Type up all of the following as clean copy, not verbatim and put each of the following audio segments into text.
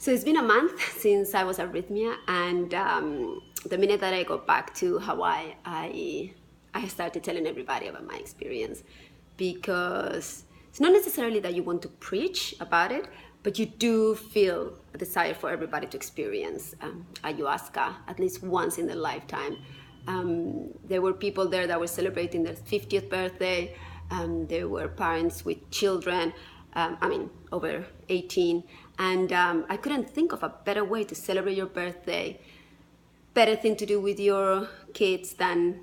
So it's been a month since I was at Rythmia, and the minute that I got back to Hawaii, I started telling everybody about my experience, because it's not necessarily that you want to preach about it, but you do feel a desire for everybody to experience ayahuasca at least once in their lifetime. There were people there that were celebrating their 50th birthday. There were parents with children, over 18. And I couldn't think of a better way to celebrate your birthday, better thing to do with your kids than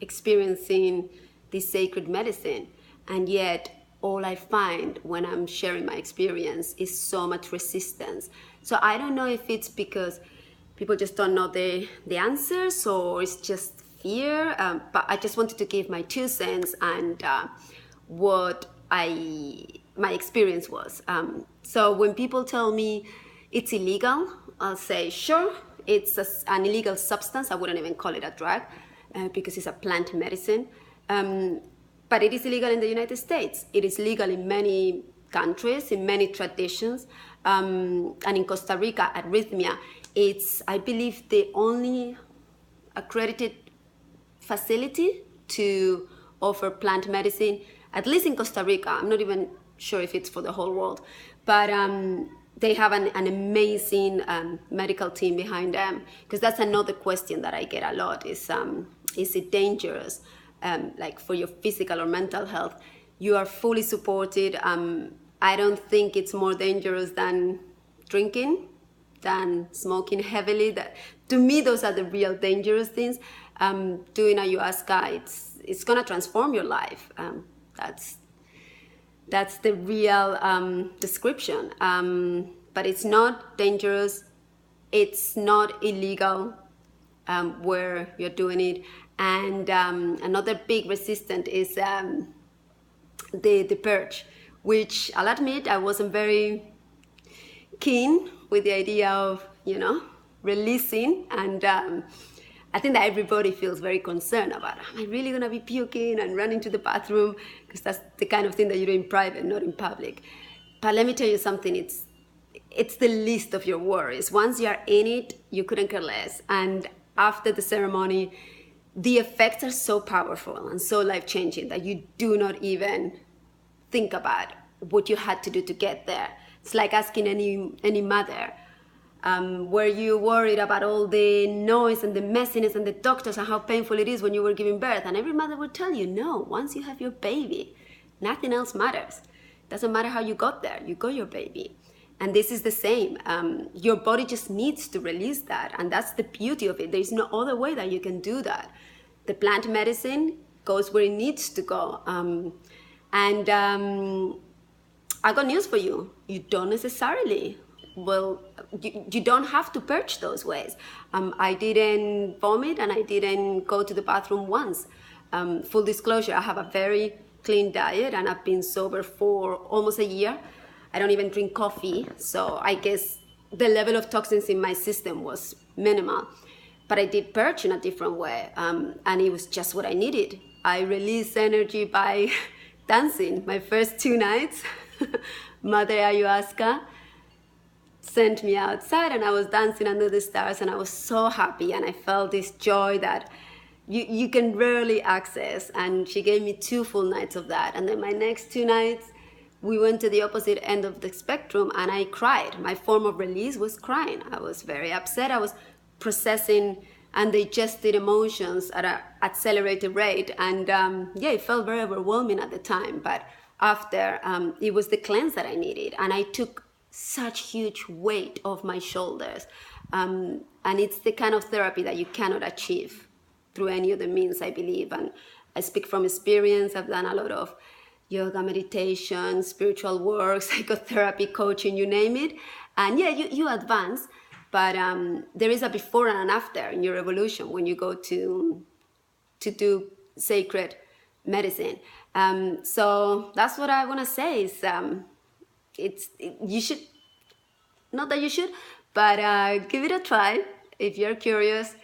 experiencing this sacred medicine. And yet, all I find when I'm sharing my experience is so much resistance. So I don't know if it's because people just don't know the answers, or it's just fear. But I just wanted to give my 2 cents and what my experience was. So when people tell me it's illegal, I'll say, sure, it's an illegal substance. I wouldn't even call it a drug because it's a plant medicine. But it is illegal in the United States. It is legal in many countries, in many traditions. And in Costa Rica, at Rythmia, it's, I believe, the only accredited facility to offer plant medicine, at least in Costa Rica. I'm not even sure if it's for the whole world, but they have an amazing medical team behind them, because that's another question that I get a lot is it dangerous, like for your physical or mental health? You are fully supported. I don't think it's more dangerous than drinking, than smoking heavily. That, to me, those are the real dangerous things. Doing ayahuasca, it's gonna transform your life. That's the real description. But it's not dangerous. It's not illegal where you're doing it. And another big resistance is the purge, which I'll admit I wasn't very keen with the idea of, releasing. And I think that everybody feels very concerned about, am I really going to be puking and running to the bathroom? Because that's the kind of thing that you do in private, not in public. But let me tell you something, it's the least of your worries. Once you're in it, you couldn't care less. And after the ceremony, the effects are so powerful and so life-changing that you do not even think about what you had to do to get there. It's like asking any mother, were you worried about all the noise and the messiness and the doctors and how painful it is when you were giving birth? And every mother would tell you, no, once you have your baby, nothing else matters. Doesn't matter how you got there, you got your baby. And this is the same. Your body just needs to release that. And that's the beauty of it. There's no other way that you can do that. The plant medicine goes where it needs to go. I got news for you. You don't necessarily. Well, you don't have to purge those ways. I didn't vomit and I didn't go to the bathroom once. Full disclosure, I have a very clean diet and I've been sober for almost a year. I don't even drink coffee, so I guess the level of toxins in my system was minimal. But I did purge in a different way, and it was just what I needed. I released energy by dancing. My first 2 nights, Mother Ayahuasca sent me outside and I was dancing under the stars and I was so happy, and I felt this joy that you can rarely access. And she gave me 2 full nights of that. And then my next 2 nights, we went to the opposite end of the spectrum and I cried. My form of release was crying. I was very upset. I was processing and digested emotions at an accelerated rate. And it felt very overwhelming at the time. But after, it was the cleanse that I needed. And I took such huge weight off my shoulders. And it's the kind of therapy that you cannot achieve through any other means, I believe. And I speak from experience. I've done a lot of yoga, meditation, spiritual work, psychotherapy, coaching, you name it. And you advance, but there is a before and an after in your evolution when you go to do sacred medicine. So that's what I want to say is you should, not that you should, but give it a try if you're curious.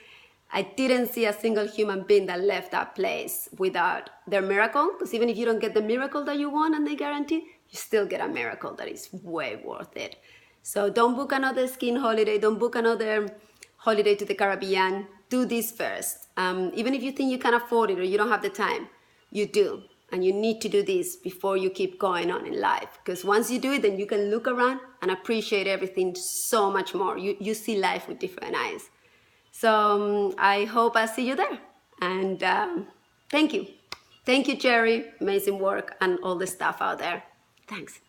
I didn't see a single human being that left that place without their miracle, because even if you don't get the miracle that you want and they guarantee, you still get a miracle that is way worth it. So don't book another skiing holiday. Don't book another holiday to the Caribbean. Do this first. Even if you think you can afford it or you don't have the time, you do. And you need to do this before you keep going on in life. Because once you do it, then you can look around and appreciate everything so much more. You see life with different eyes. So I hope I see you there. And thank you. Thank you, Jerry. Amazing work and all the stuff out there. Thanks.